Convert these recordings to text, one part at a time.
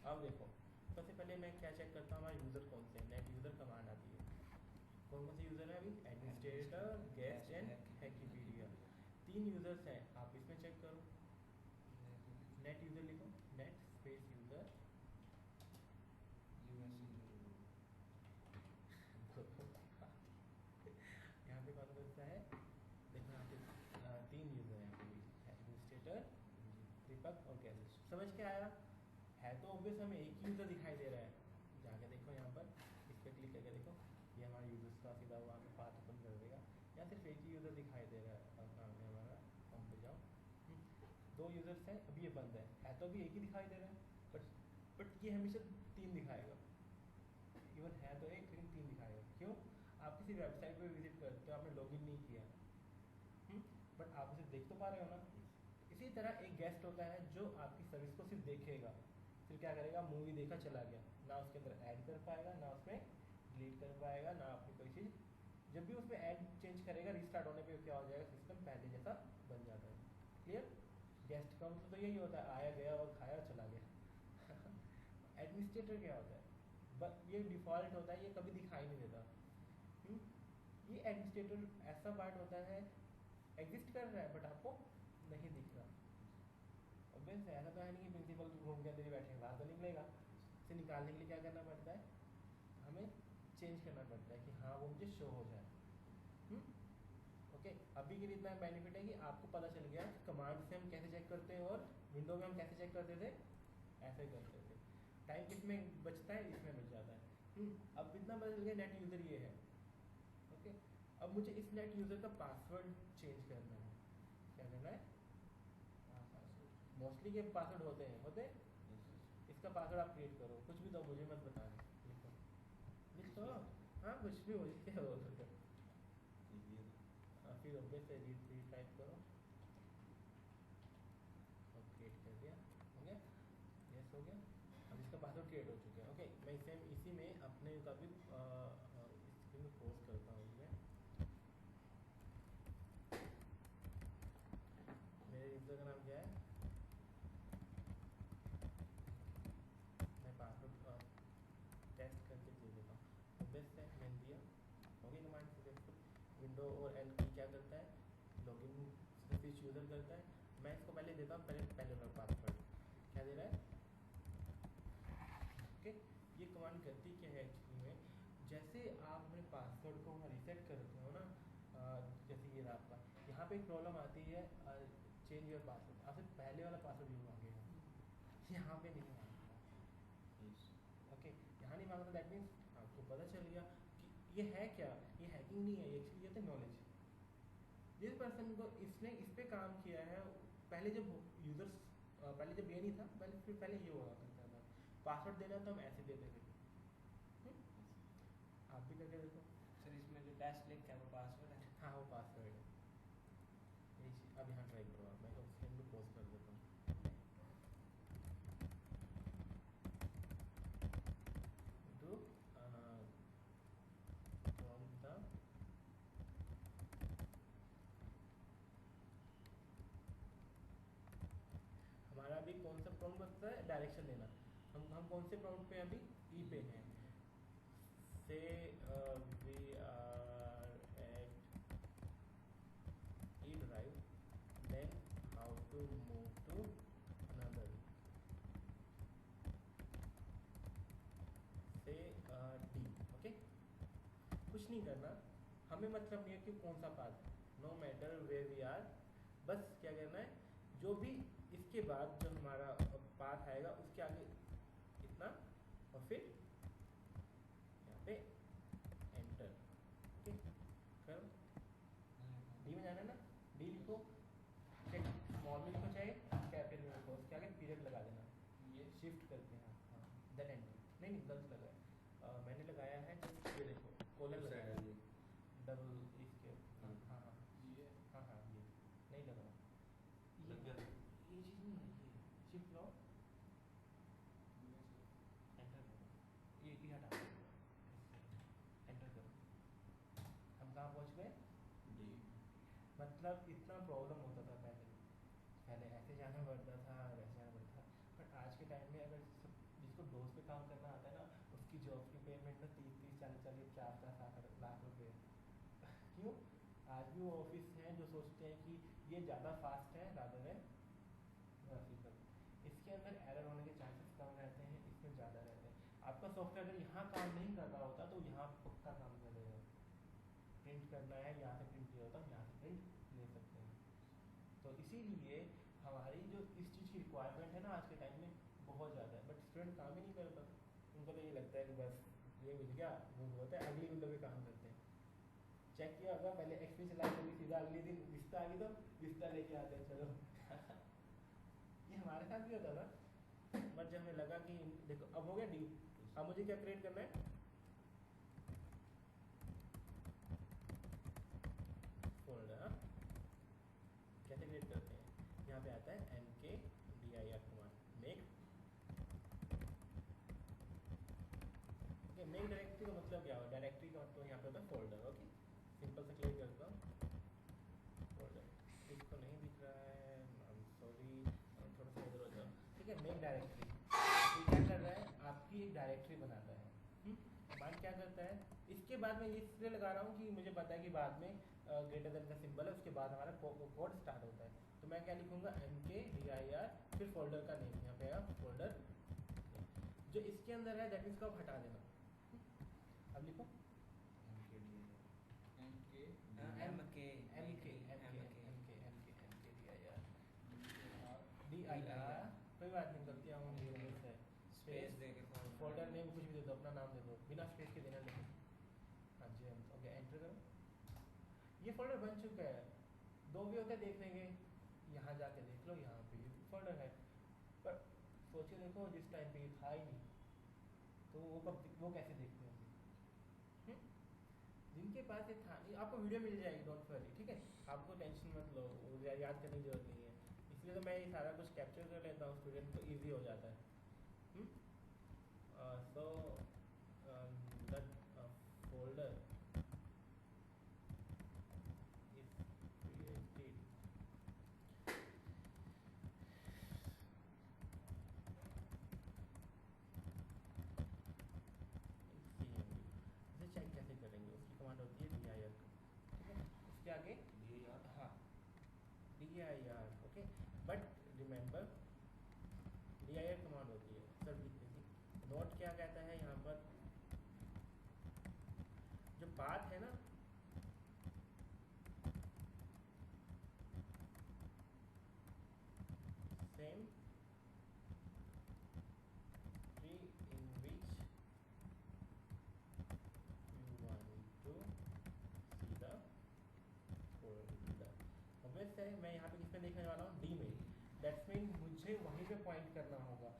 अब देखो, सबसे पहले मैं क्या चेक करता हूँ, हमारा यूज़र कौन से, नेट यूज़र कमांड आती है, कौन कौन से यूज़र है अभी, एडमिनिस्ट्रेटर, गेस्ट एंड हैकिपीडिया, 3 यूज़र्स हैं। आप इसमें चेक करो, नेट यूज़र लिखो, नेट स्पेस यूज़र यहाँ पे कौन कौन सा है, देखो यहाँ पे 3 यूज़र हैं, एडमिनिस्ट्रेटर, दीपक और गेस्ट। समझ के आया है? तो ऑब्वियस हमें एक ही यूज़र दिखाई दे रहा है। जाके देखो यहाँ पर, इस पर क्लिक करके देखो, ये हमारा यूज़र्स का सीधा वहाँ पे पाथ ओपन कर देगा। यहाँ सिर्फ एक ही यूज़र दिखाई दे रहा है, और नाम है हमारा, होम पे जाओ, 2 यूज़र्स हैं, अभी ये बंद है तो अभी एक ही दिखाई दे रहा है, बट ये हमेशा 3 दिखाएगा, इवन है तो एक लेकिन 3 दिखाएगा। क्यों? आप किसी वेबसाइट पे विजिट करते हो, आपने लॉगिन नहीं किया, बट आप उसे देख तो पा रहे हो ना। इसी तरह एक गेस्ट होता है जो आपकी सर्विस को सिर्फ देखेगा, फिर क्या करेगा, मूवी देखा चला गया, ना उसके अंदर ऐड कर पाएगा, ना उसमें डिलीट कर पाएगा, ना अपनी कोई चीज़, जब भी उसमें ऐड चेंज करेगा रिस्टार्ट होने पे क्या हो जाएगा, सिस्टम पहले जैसा बन जाता है। क्लियर? गेस्ट का मतलब तो यही होता है, आया गया और खाया और चला गया। एडमिनिस्ट्रेटर क्या होता है, बस ये डिफ़ॉल्ट होता है, ये कभी दिखाई नहीं देता। ये एडमिनिस्ट्रेटर ऐसा पार्ट होता है, एग्जिस्ट कर रहा है बट आपको नहीं दिख रहा। ऑब्वियस ऐसा तो है नहीं कि प्रिंसिपल रूम के अंदर ही बैठे हैं, बाहर तो निकलेगा। इसे निकालने के लिए क्या करना पड़ता है, हमें चेंज करना पड़ता है कि हाँ वो मुझे शो हो जाए। ओके, अभी के लिए इतना बेनिफिट है कि आपको पता चल गया कि कमांड से हम कैसे चेक करते हैं और विंडो में हम कैसे चेक करते थे, ऐसे करते थे। टाइम किसमें बचता है, इसमें बच जाता है। अब इतना पता चल गया नेट यूज़र ये है। ओके, अब मुझे इस नेट यूज़र का पासवर्ड चेंज करना है। क्या करना है? मोस्टली के पासवर्ड होते हैं इसका पासवर्ड आप क्रिएट करो, कुछ भी तो मुझे मत बताना, लिख दो। हाँ कुछ भी हो, क्या हो सकता है। फिर ऑब्वियस है रीड टाइप करो और क्रिएट कर दिया, हो गया, यस हो गया। अब इसका पासवर्ड क्रिएट हो चुका है। ओके, मैं इसी में अपने का भी स्क्रीन में पोस्ट करता हूँ। मेरे यूज़र का नाम क्या है, मैं पासवर्ड टेस्ट करके दे देता हूँ। बेस्ट है, मैंने दिया, हो गई कमांड सक्सेसफुल। विंडो और एल की क्या करता है, लॉगिन स्विच यूज़र करता है। मैं इसको पहले देता हूँ, पहले वाला पासवर्ड क्या दे रहा है। ओके, ये कमांड करती क्या है एक्चुअली में, जैसे आप अपने पासवर्ड को रीसेट करते हो ना, जैसे ये आपका यहाँ पे एक प्रॉब्लम आती है, चेंज योर पासवर्ड, आपसे पहले वाला पासवर्ड यूज मांगेगा, यहाँ पे नहीं मांगेगा। ओके, यहाँ नहीं मांगता, दैट मीन्स आपको पता चल गया कि ये है क्या, ये हैकिंग नहीं है, ये एक्चुअली ये तो नॉलेज। जिस पर्सन को इसने इस पर काम किया है, पहले जब यूज़र्स पहले जब ये नहीं था, पहले ये हुआ करता था, पासवर्ड देना तो हम ऐसे देते थे। आप भी करके देखो सर, इसमें जो डैश लिख है वो पासवर्ड है? हाँ वो पासवर्ड है, यही चीज़। अब यहाँ ट्राई करो आप, मैं तो स्क्रीन में पोस्ट कर देता हूँ। डू फ्रॉम द हमारा अभी कौन सा प्रॉम्प्ट बचता है, डायरेक्शन देना। हम कौन से प्रॉम्प्ट पे अभी, ई पे हैं। Say we are at E drive, then how to move to another, say D. Okay, कुछ नहीं करना, हमें मतलब नहीं है कि कौन सा path, no matter where we are, बस क्या करना है, जो भी इसके बाद जो हमारा पाथ आएगा उसके आगे इतना, और फिर यहाँ पे एंटर। ओके, करो, डी में जाना है ना, डी लिखो, स्मॉल में लिखो चाहे कैपिटल में लिखो, उसके आगे पीरियड लगा देना, ये शिफ्ट करके, हाँ देन एंटर। नहीं गलत लगाया, मैंने लगाया है जस्ट, ये देखो कोलन लगाया है, डबल इसके, हाँ ये, हाँ ये नहीं लगा, ये चीज़ नहीं है, ये शिफ्ट लो, एंटर करो, ये हटा दो, एंटर करो। हम कहाँ पहुँच गए, डी। मतलब इतना प्रॉब्लम होता था पहले ऐसे जाना पड़ता था और ऐसे जाना पड़ता था, बट आज के टाइम में अगर सब जिसको डोज पे काम करना आता है ना, उसकी जॉब की पेमेंट ना 30-40 लाख रुपए है। क्यों? आज भी वो ऑफिस हैं जो सोचते हैं कि ये ज़्यादा फास्ट है रादर देन ग्राफिकल। इसके अंदर एरर होने के चांसेस कम रहते हैं, इसमें ज़्यादा रहते हैं। आपका सॉफ्टवेयर अगर यहाँ काम नहीं कर रहा होता तो यहाँ पक्का काम करेगा। प्रिंट करना है, यहाँ से प्रिंट किया होता है, यहाँ से प्रिंट ले सकते हैं। तो इसीलिए हमारी जो इस चीज़ की रिक्वायरमेंट है ना आज के टाइम में बहुत ज़्यादा है, बट स्टूडेंट काम ही नहीं करता। उनको तो ये लगता है कि बस ये मिल गया, वो होता है, अगली विंडो पे काम करते हैं। चेक किया होगा, पहले एक्सपी चलाई कभी, सीधा अगले दिन विस्ता आ गई तो विस्ता लेके आते हैं चलो। ये हमारे साथ भी होता था, बट जब हमें लगा कि देखो अब हो गया डी, अब मुझे क्या क्रिएट करना है, फोल्डर। कैसे क्रिएट करते हैं, यहाँ पे आता है mkdir कमांड, मेक डायरेक्टरी का मतलब क्या होगा, डायरेक्टरी का मतलब यहाँ पे होता है फोल्डर। ओके, सिंपल से क्लिक करता हूँ फोल्डर। इसको नहीं दिख रहा है, आई एम सॉरी, थोड़ा सा इधर हो जाओ। ठीक है, मेक डायरेक्टरी क्या कर रहा है, आपकी एक डायरेक्टरी बनाता है। कमांड क्या करता है, इसके बाद मैं इसलिए लगा रहा हूँ कि मुझे पता है कि बाद में ग्रेटर देन का सिंबल है, उसके बाद हमारा कोड स्टार्ट होता है। तो मैं क्या लिखूंगा, mkdir, फिर फोल्डर का नेम, यहाँ पे आया फोल्डर। जो इसके अंदर है दैट मीन्स को आप हटा देना। अब लिखो कोई बात नहीं, गलतियाँ होंगी, है स्पेस दे के फोल्डर नेम कुछ भी दे दो, अपना नाम दे दो, बिना स्पेस के देना नहीं। हाँ जी, ओके, एंटर करो। ये फोल्डर बन चुका है। दो भी होते हैं देखने के, यहाँ जाके देख लो, यहाँ पे भी फोल्डर है, पर सोचे देखो जिस टाइम पे ये था ही नहीं, तो वो कैसे देखते होंगे। जिनके पास ये था नहीं, आपको वीडियो मिल जाएगी, डोंट वरी, ठीक है, आपको टेंशन मत लो, याद करने की जरूरत नहीं है। इसलिए तो मैं ये सारा कुछ कैप्चर कर लेता हूँ, स्टूडेंट को ईजी हो जाता है। So that folder is created इसे चेक कैसे करेंगे, उसकी कमांड होती है dir, ठीक है, इसके आगे हाँ dir, okay, but remember dir command होती है सर, नोट क्या कहता है यहाँ पर, जो पाथ है ना, same tree in which you want to see the folder। Obvious है, मैं यहाँ पे किस में देखने वाला हूँ, डी में, दैट्स मीन मुझे वहीं पे पॉइंट करना होगा।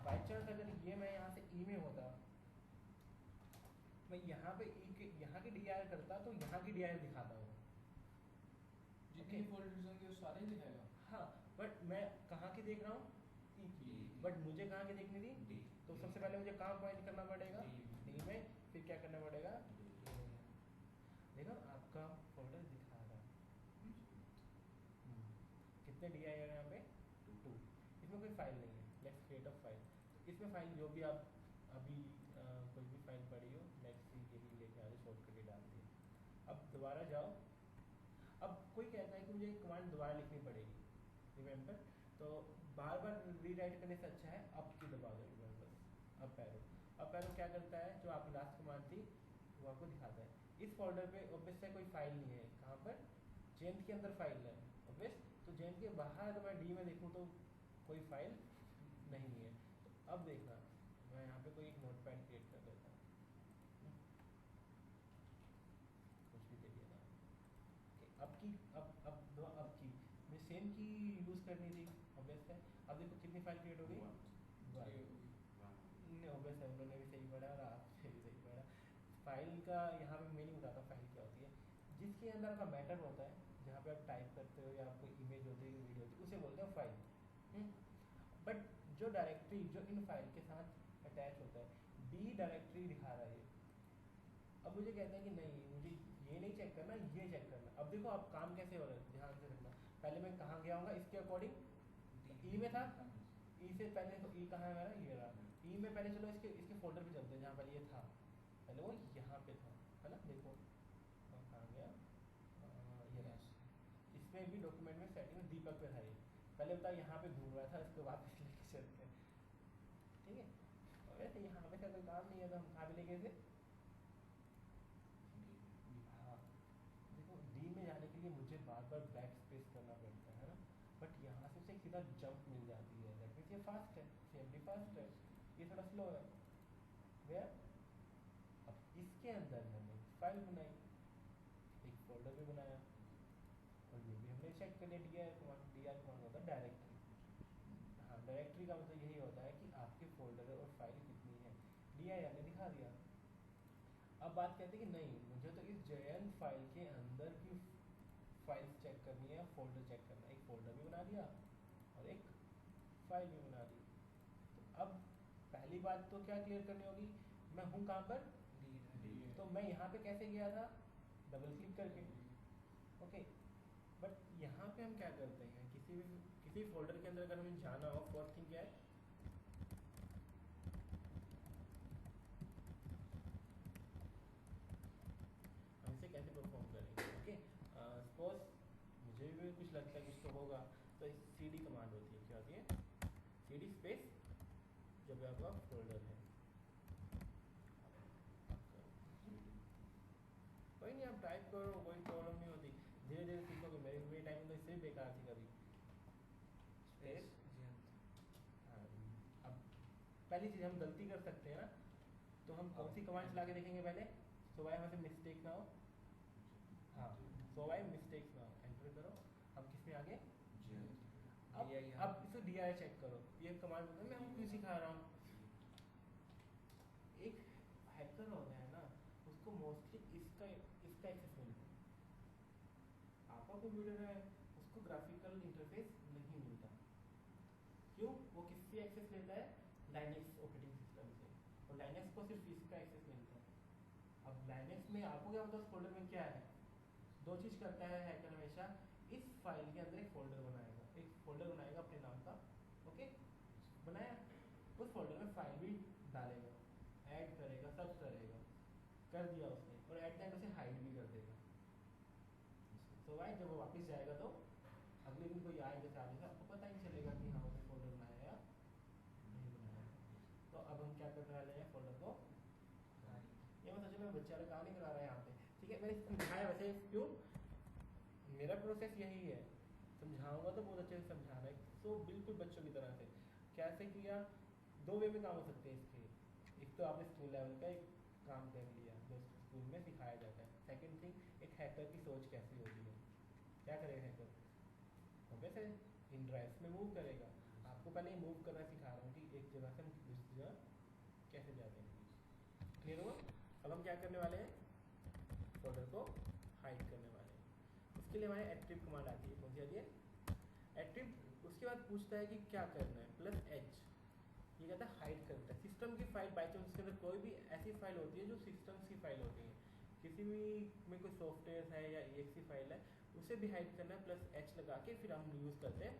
बाई चांस अगर ये मैं यहाँ से ई में होता, मैं यहाँ पे यहाँ की डी आर करता तो यहाँ की डी आर दिखाता हूँ, जितने फोल्डर्स होंगे वो सारे ही दिखाएगा। हाँ, बट मैं कहाँ की देख रहा हूँ, ई की, बट मुझे कहाँ की देखनी थी, तो सबसे पहले मुझे कहाँ पॉइंट करना पड़ेगा, डी में, फिर क्या करना पड़ेगा, देखो आपका फोल्डर दिखा रहा है। कितने डी आई यहाँ पे, 2। इसमें कोई फाइल नहीं है, लेट्स क्रिएट अ फाइल। इसमें फाइल जो भी आप अभी कोई भी फाइल पड़ी हो, लेट्स सी यही लेके आ जाओ, शॉर्टकट डाल दिए। अब दोबारा जाओ, अब कोई कहता है कि मुझे एक कमांड दोबारा लिखनी पड़ेगी, रिमेंबर, तो बार बार रीराइट करने से अच्छा है अप की दबा दो, remember up arrow. Up arrow क्या करता है, जो आपकी लास्ट कमांड थी वो आपको दिखाता है। इस फोल्डर पे ऑब्वियस है कोई फाइल नहीं है, कहाँ पर, जेंथ के अंदर फाइल है ऑब्वियस, तो जेंथ के बाहर अगर मैं डी में देखूँ तो कोई फाइल नहीं है। तो अब देखना, मैं यहाँ पे कोई एक नोटपैड क्रिएट कर देता हूँ, कुछ भी दे दिया ना, अब की मैं सेम की यूज़ करनी थी ऑब्वियस है। अब देखो कितनी फाइल क्रिएट हो गई, नहीं ऑब्वियस है, उन्होंने भी सही पढ़ा और आपसे भी सही पढ़ा। फाइल का यहाँ पे मैं नहीं बताता फाइल क्या होती है, जिसके अंदर आपका मैटर होता है, जहाँ पे आप टाइप करते हो या आपको इमेज होती है, वीडियो होती है, उसे बोलते हैं फाइल। बट जो डायरेक्टरी जो इन फाइल के साथ अटैच होता है, डी डायरेक्टरी दिखा रहा है। अब मुझे कहते हैं कि नहीं, मुझे ये नहीं चेक करना, ये चेक करना। अब देखो अब काम कैसे हो रहा है, ध्यान से रखना। पहले मैं कहाँ गया हूँगा, इसके अकॉर्डिंग ई में था, ई से पहले तो ई कहाँ है मेरा, ये रहा, ई में पहले चलो इसके इसके फोल्डर पे चलते हैं जहाँ पहले ये था, पहले वो यहाँ पे था, है ना, देखो कहाँ गया, ये रहा। इसमें भी डॉक्यूमेंट में सेटिंग में दीपक पे था ये, पहले बता यहाँ पे घूम रहा था, इसको वापस लेके चलते हैं, ठीक है। और वैसे यहाँ पे का कोई काम नहीं है तो हम कहाँ पे लेके थे, हाँ देखो डी में जाने के लिए मुझे बार बार बैक स्पेस करना पड़ता है ना, बट यहाँ से उसे सीधा जंप मिल जाती है, दैट मीन्स ये फास्ट है, सेमली फास्ट है, ये थोड़ा स्लो है। वेयर अब इसके अंदर मैंने फाइल बनाई, एक फोल्डर भी बनाया, और ये भी हमने चेक कर लिया, डी आर कमांड होता है डायरेक्टरी। हाँ डायरेक्टरी का मतलब यही होता है कि आपके फोल्डर और फाइल कितनी है, डी आई ने दिखा दिया। अब बात कहते हैं कि नहीं मुझे तो इस जयंत फाइल के अंदर की फाइल्स चेक करनी है, फोल्डर चेक करना है, एक फोल्डर भी बना दिया और एक फाइल भी बना दी। तो अब पहली बात तो क्या क्लियर करनी होगी, मैं हूँ कहाँ पर, तो मैं यहाँ पे कैसे गया था, डबल क्लिक करके, ओके। बट यहाँ पे हम क्या करते हैं, किसी फोल्डर के अंदर अगर हमें जाना हो, फर्स्ट थिंग क्या है, हम इसे कैसे परफॉर्म करेंगे, ओके। सपोज मुझे भी कुछ लगता है कुछ तो होगा, तो cd कमांड होती है, क्या होती है, cd स्पेस जो भी आपका फोल्डर है, कोई नहीं आप टाइप करो, कोई प्रॉब्लम नहीं होती, धीरे धीरे सीखोगे। मेरे टाइम में तो इससे भी बेकार थी कभी स्पेस। हाँ अब पहली चीज़ हम गलती कर सकते हैं ना, तो हम कौन सी कमांड चला के देखेंगे पहले, सो वाई हमें मिस्टेक ना हो, हाँ सो वाई मिस्टेक्स ना हो, एंटर करो। हम किस में आगे, अब इसको डी आई चेक करो, ये कमांड बोलते हैं, मैं आपको क्यों सिखा रहा हूँ, एक हैकर होता है ना उसको मोस्टली इसका एक्सेस मिलता है, आपका कंप्यूटर है उसको ग्राफिकल इंटरफेस नहीं मिलता, क्यों, वो किससे एक्सेस लेता है, लाइनेक्स ऑपरेटिंग सिस्टम से, और लाइनेक्स को सिर्फ इसका एक्सेस मिलता है। अब लाइनेक्स में आपको क्या पता उस फोल्डर में क्या है, दो चीज़ करता है हैकर हमेशा, इस फाइल के अंदर एक फोल्डर बनाएगा, एक फोल्डर बनाएगा अपने नाम का, ओके बनाया, उस फोल्डर में फाइल भी डालेगा, ऐड करेगा, सब करेगा, कर दिया उसने, और एट द एंड उसे हाइड भी कर देगा। तो भाई जब वो वापस जाएगा तो अगले दिन कोई आए जैसे आगे से आपको पता ही चलेगा कि हाँ उसने फोल्डर बनाया या नहीं बनाया। तो अब हम क्या करने वाले हैं, फोल्डर को, ये मतलब मैं बच्चे वाले काम नहीं करा रहा है यहाँ पे, ठीक है। मैंने समझाया वैसे, क्यों मेरा प्रोसेस यही है, समझाऊंगा तो बहुत अच्छे से समझाना है, तो बिल्कुल बच्चों की तरह से। कैसे किया, दो वे में काम हो सकते हैं इसके, एक तो आपने स्कूल लेवल का एक काम कर लिया जो स्कूल में सिखाया जाता है, सेकंड थिंग एक हैकर की सोच कैसी होती है, क्या करेगा हैकर, वैसे इन ड्राइव्स में मूव करेगा। आपको पहले मूव करना सिखा रहा हूँ कि एक जगह से हम दूसरी जगह कैसे जाते हैं, क्लियर हुआ। अब हम क्या करने वाले हैं, फोल्डर को हाइड करने वाले हैं। उसके लिए हमारे एट्रिब कमांड आती है, कौन सी आती है, एट्रिब। उसके बाद पूछता है कि क्या करना है, +H, ये कहता है हाइड करता है सिस्टम की फाइल, बाई चांस उसके अंदर कोई भी ऐसी फाइल होती है जो सिस्टम्स की फाइल होती है, किसी भी में कोई सॉफ्टवेयर है या exe फाइल है, उसे भी हाइड करना है, +H लगा के फिर हम यूज़ करते हैं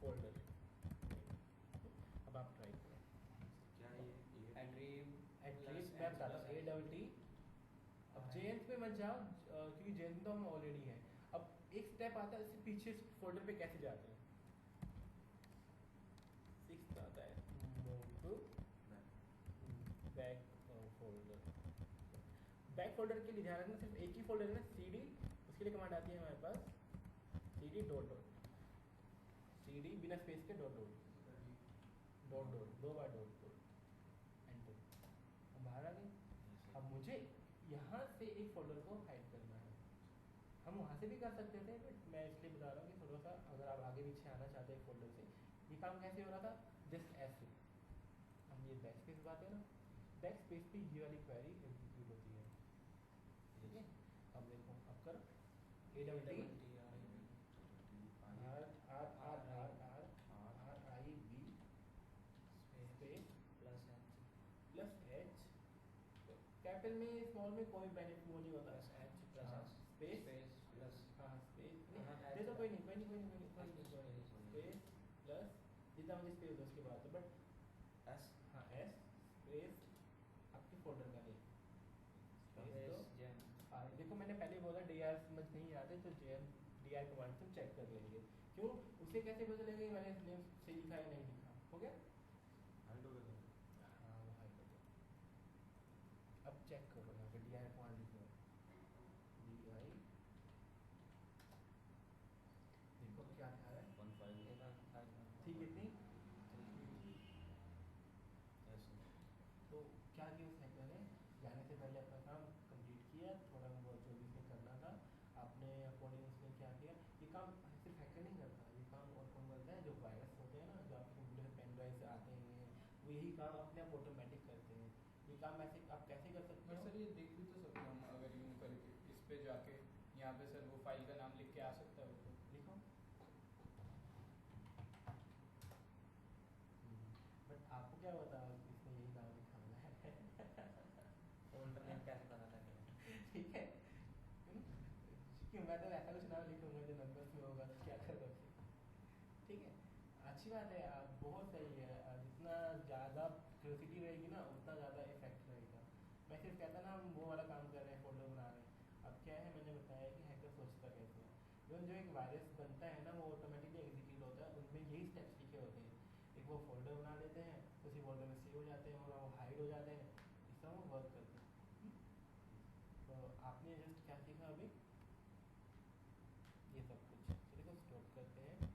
फोल्डर। अब आप ट्राई करो, क्या ये एट्रिब मैं बताता हूँ, ADT। अब जेएनथ पे मत जाओ क्योंकि जेएनथ तो हम ऑलरेडी है। अब एक स्टेप आता है, इससे पीछे फोल्डर पे कैसे जाते हैं, 6 आता है, move to back folder. Back folder के लिए ध्यान रखना सिर्फ एक ही फोल्डर है ना, cd, उसके लिए कमांड आती है हमारे पास cd डॉट डॉट, cd बिना स्पेस के डॉट डॉट डॉट डॉट, दो बार डॉट डॉट, एंटर। अब बाहर आ गए। अब मुझे यहाँ से एक फोल्डर को हाइड करना है, हम वहाँ से भी कर सकते थे, बट मैं इसलिए बता रहा हूँ कि थोड़ा सा अगर आप आगे पीछे आना चाहते हैं फोल्डर से, ये काम कैसे हो रहा था, जस्ट ऐसे हम ये बैक स्पेस बात है ना, बैक स्पेस पे ये वाली क्वेरी एग्जीक्यूट होती है, ठीक है। अब देखो अब करो, ADT RIB +H, कैपिटल में स्मॉल में कोई बेनिफिट नहीं होता, स्पेस प्लस, हाँ स्पेस नहीं दे दो, कोई नहीं स्पेस प्लस जितना मुझे स्पेस दो उसके बाद, बट एस, हाँ स्पेस आपके फोल्डर का नेम स्पेस Space दो gem और देखो मैंने पहले बोला डी आर समझ नहीं आते तो जे एम डी आर कमांड से चेक कर लेंगे क्यों उसे कैसे पता लगेगा कि मैंने नेम सही लिखा है नहीं लिखा हो गया हाइड हो गया हाँ वो हाइड हो गया अब चेक करो यहाँ पे डी आर कमांड लिखो डी आई देखो अब क्या दिखा रहा है वन फाइल ठीक है इतनी ऐसे तो क्या किया उस हैकर ने जाने से पहले अपना काम कंप्लीट किया थोड़ा बहुत जो भी उसने करना था अपने अकॉर्डिंग उसने क्या किया ये काम सिर्फ हैकर नहीं करता ये काम और कौन करता है जो वायरस होते हैं ना जो आपके कंप्यूटर पेन ड्राइव से आते हैं वो यही काम अपने आप ऑटोमेटिक करते हैं ये काम ऐसे आप कैसे कर सकते बट हो सर ये देख भी तो सकते हैं हम अगर यूँ करके इस पे जाके यहाँ पे सर वो फाइल का नाम लिख के आ सकता है वो तो लिखो बट आपको क्या पता इसमें यही नाम लिखा हुआ है फोल्डर नेम कैसे पता लगेगा ठीक है क्योंकि मैं तो ऐसा कुछ नाम लिखूंगा जो नंबर्स में होगा तो क्या करोगे ठीक है अच्छी बात है बहुत सही है जितना ज़्यादा क्यूरियोसिटी रहेगी ना उतना ज़्यादा इफेक्ट रहेगा मैं सिर्फ कहता ना हम वो वाला काम कर रहे हैं फोल्डर बना रहे हैं अब क्या है मैंने बताया कि हैकर सोचता कैसे है इवन जो एक वायरस बनता है ना वो ऑटोमेटिकली एग्जीक्यूट होता है उनमें यही स्टेप्स लिखे होते हैं एक वो फोल्डर बना लेते हैं उसी फोल्डर में सेव हो जाते हैं और वो हाइड हो जाते हैं इस तरह वो वर्क